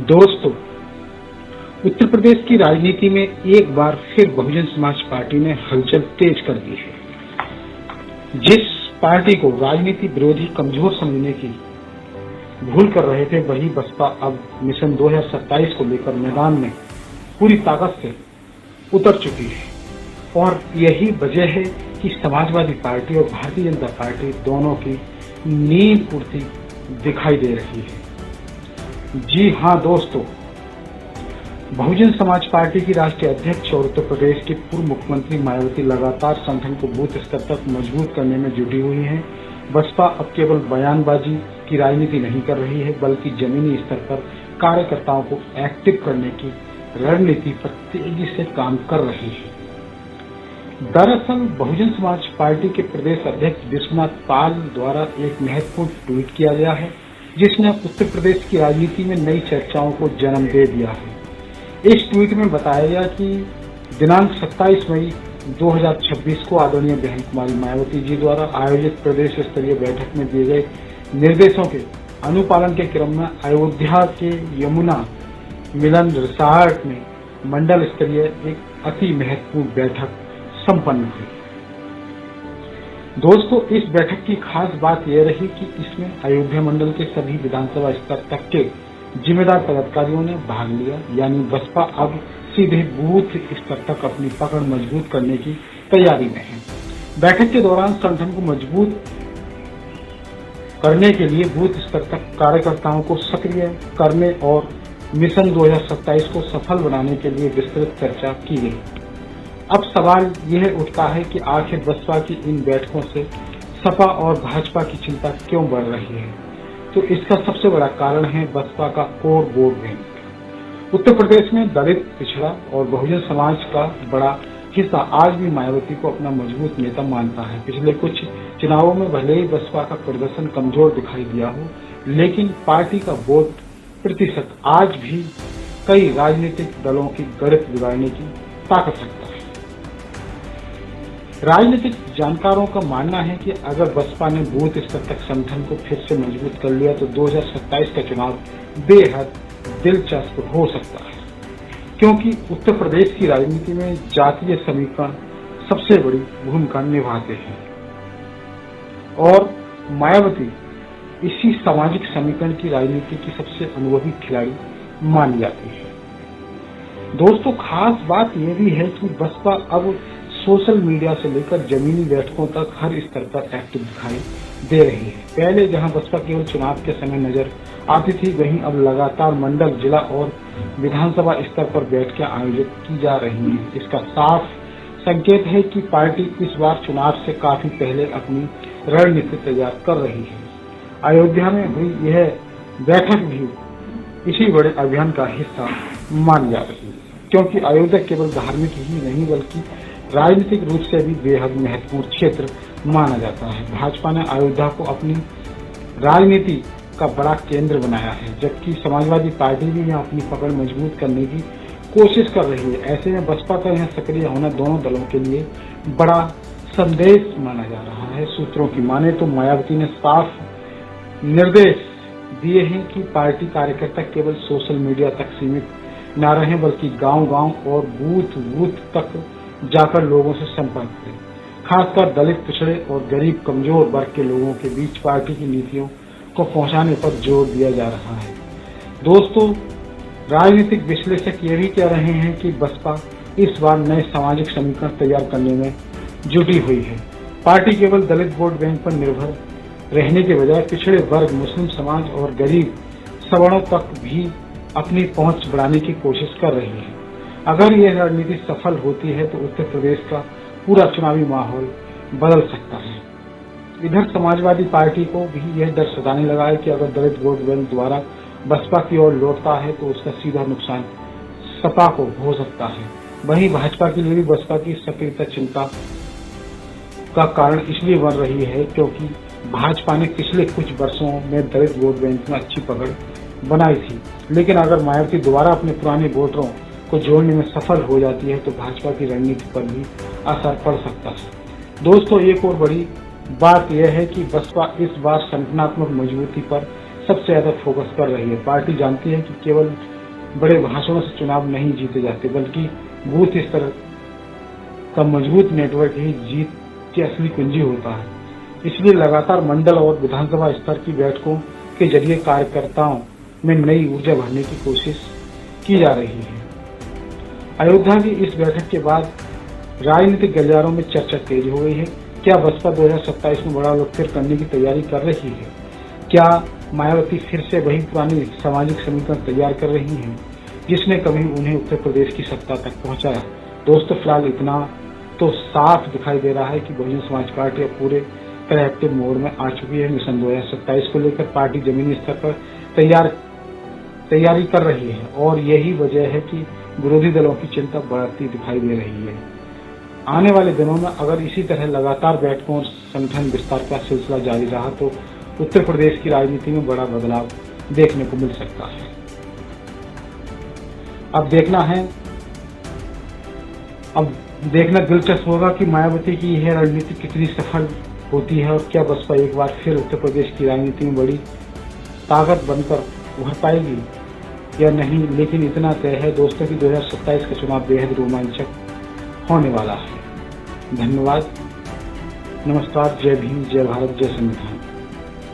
दोस्तों, उत्तर प्रदेश की राजनीति में एक बार फिर बहुजन समाज पार्टी ने हलचल तेज कर दी है। जिस पार्टी को राजनीति विरोधी कमजोर समझने की भूल कर रहे थे, वही बसपा अब मिशन 2027 को लेकर मैदान में पूरी ताकत से उतर चुकी है और यही वजह है कि समाजवादी पार्टी और भारतीय जनता पार्टी दोनों की नींद पूर्ति दिखाई दे रही है। जी हां दोस्तों, बहुजन समाज पार्टी की राष्ट्रीय अध्यक्ष और उत्तर प्रदेश के पूर्व मुख्यमंत्री मायावती लगातार संगठन को बूथ स्तर तक मजबूत करने में जुटी हुई हैं। बसपा अब केवल बयानबाजी की राजनीति नहीं कर रही है, बल्कि जमीनी स्तर पर कार्यकर्ताओं को एक्टिव करने की रणनीति पर तेजी से काम कर रही है। दरअसल बहुजन समाज पार्टी के प्रदेश अध्यक्ष विश्वनाथ पाल द्वारा एक महत्वपूर्ण ट्वीट किया गया है, जिसने उत्तर प्रदेश की राजनीति में नई चर्चाओं को जन्म दे दिया है। इस ट्वीट में बताया गया कि दिनांक 27 मई 2026 को आदरणीय बहन कुमारी मायावती जी द्वारा आयोजित प्रदेश स्तरीय बैठक में दिए गए निर्देशों के अनुपालन के क्रम में अयोध्या के यमुना मिलन रिसॉर्ट में मंडल स्तरीय एक अति महत्वपूर्ण बैठक संपन्न हुई। दोस्तों, इस बैठक की खास बात यह रही कि इसमें अयोध्या मंडल के सभी विधानसभा स्तर तक के जिम्मेदार पदाधिकारियों ने भाग लिया, यानी बसपा अब सीधे बूथ स्तर तक अपनी पकड़ मजबूत करने की तैयारी में है। बैठक के दौरान संगठन को मजबूत करने के लिए बूथ स्तर तक कार्यकर्ताओं को सक्रिय करने और मिशन 2027 को सफल बनाने के लिए विस्तृत चर्चा की गई। अब सवाल यह उठता है कि आखिर बसपा की इन बैठकों से सपा और भाजपा की चिंता क्यों बढ़ रही है? तो इसका सबसे बड़ा कारण है बसपा का core vote bank. Uttar Pradesh में दलित, पिछड़ा और बहुजन समाज का बड़ा हिस्सा आज भी मायावती को अपना मजबूत नेता मानता है। पिछले कुछ चुनावों में भले ही बसपा का प्रदर्शन कमजोर दिखाई दिया हो, लेकिन पार्टी का वोट प्रतिशत आज भी कई राजनीतिक दलों की गणित बिगाड़ने की ताकत रखता है। राजनीतिक जानकारों का मानना है कि अगर बसपा ने बूथ स्तर तक संगठन को फिर से मजबूत कर लिया तो 2027 का चुनाव बेहद दिलचस्प हो सकता है, क्योंकि उत्तर प्रदेश की राजनीति में जातीय समीकरण सबसे बड़ी भूमिका निभाते हैं और मायावती इसी सामाजिक समीकरण की राजनीति की सबसे अनुभवी खिलाड़ी मानी जाती है। दोस्तों, खास बात यह भी है कि बसपा अब सोशल मीडिया से लेकर जमीनी बैठकों तक हर स्तर पर एक्टिव दिखाई दे रही है। पहले जहां बसपा केवल चुनाव के समय नजर आती थी, वहीं अब लगातार मंडल, जिला और विधानसभा स्तर पर बैठकें आयोजित की जा रही हैं। इसका साफ संकेत है कि पार्टी इस बार चुनाव से काफी पहले अपनी रणनीति तैयार कर रही है। अयोध्या में हुई यह बैठक भी इसी बड़े अभियान का हिस्सा मानी जा रही है, क्योंकि अयोध्या केवल धार्मिक ही नहीं बल्कि राजनीतिक रूप से भी बेहद महत्वपूर्ण क्षेत्र माना जाता है। भाजपा ने अयोध्या को अपनी राजनीति का बड़ा केंद्र बनाया है, जबकि समाजवादी पार्टी भी यहाँ अपनी पकड़ मजबूत करने की कोशिश कर रही है। ऐसे में बसपा का यहाँ सक्रिय होना दोनों दलों के लिए बड़ा संदेश माना जा रहा है। सूत्रों की माने तो मायावती ने साफ निर्देश दिए हैं कि पार्टी कार्यकर्ता केवल सोशल मीडिया तक सीमित न रहे, बल्कि गांव-गांव और बूथ तक जाकर लोगों से संपर्क करें। खासकर दलित, पिछड़े और गरीब कमजोर वर्ग के लोगों के बीच पार्टी की नीतियों को पहुंचाने पर जोर दिया जा रहा है। दोस्तों, राजनीतिक विश्लेषक ये भी कह रहे हैं कि बसपा इस बार नए सामाजिक समीकरण तैयार करने में जुटी हुई है। पार्टी केवल दलित वोट बैंक पर निर्भर रहने के बजाय पिछड़े वर्ग, मुस्लिम समाज और गरीब सवर्णों तक भी अपनी पहुंच बढ़ाने की कोशिश कर रही है। अगर यह रणनीति सफल होती है तो उत्तर प्रदेश का पूरा चुनावी माहौल बदल सकता है। इधर समाजवादी पार्टी को भी यह डर सताने लगा है कि अगर दलित वोट बैंक द्वारा बसपा की ओर लौटता है तो उसका सीधा नुकसान सपा को हो सकता है। वहीं भाजपा के लिए भी बसपा की सक्रियता चिंता का कारण इसलिए बन रही है क्योंकि भाजपा ने पिछले कुछ वर्षों में दलित वोट बैंक में अच्छी पकड़ बनाई थी, लेकिन अगर मायावती दोबारा अपने पुराने वोटरों को जोड़ने में सफल हो जाती है तो भाजपा की रणनीति पर भी असर पड़ सकता है। दोस्तों, एक और बड़ी बात यह है कि बसपा इस बार संगठनात्मक मजबूती पर सबसे ज्यादा फोकस कर रही है। पार्टी जानती है कि केवल बड़े भाषणों से चुनाव नहीं जीते जाते, बल्कि बूथ स्तर का मजबूत नेटवर्क ही जीत की असली कुंजी होता है। इसलिए लगातार मंडल और विधानसभा स्तर की बैठकों के जरिए कार्यकर्ताओं में नई ऊर्जा भरने की कोशिश की जा रही है। अयोध्या की इस बैठक के बाद राजनीतिक गलियारों में चर्चा तेज हो गई है। क्या बसपा 2027 में बड़ा विस्फोट करने की तैयारी कर रही है? क्या मायावती फिर से वही पुरानी सामाजिक समीकरण तैयार कर रही हैं, जिसने कभी उन्हें उत्तर प्रदेश की सत्ता तक पहुंचाया? दोस्तों, फिलहाल इतना तो साफ दिखाई दे रहा है कि बहुजन समाज पार्टी अब पूरे तरह एक्टिव मोड में आ चुकी है। मिशन 2027 को लेकर पार्टी जमीनी स्तर पर तैयारी कर रही है और यही वजह है कि विरोधी दलों की चिंता बढ़ती दिखाई दे रही है। आने वाले दिनों में अगर इसी तरह लगातार बैठकों और संगठन विस्तार का सिलसिला जारी रहा तो उत्तर प्रदेश की राजनीति में बड़ा बदलाव देखने को मिल सकता है। अब देखना दिलचस्प होगा कि मायावती की यह रणनीति कितनी सफल होती है और क्या बसपा एक बार फिर उत्तर प्रदेश की राजनीति में बड़ी ताकत बनकर उभर पाएगी या नहीं। लेकिन इतना तय है दोस्तों कि 2027 का चुनाव बेहद रोमांचक होने वाला है। धन्यवाद, नमस्कार, जय भीम, जय भारत, जय संविधान।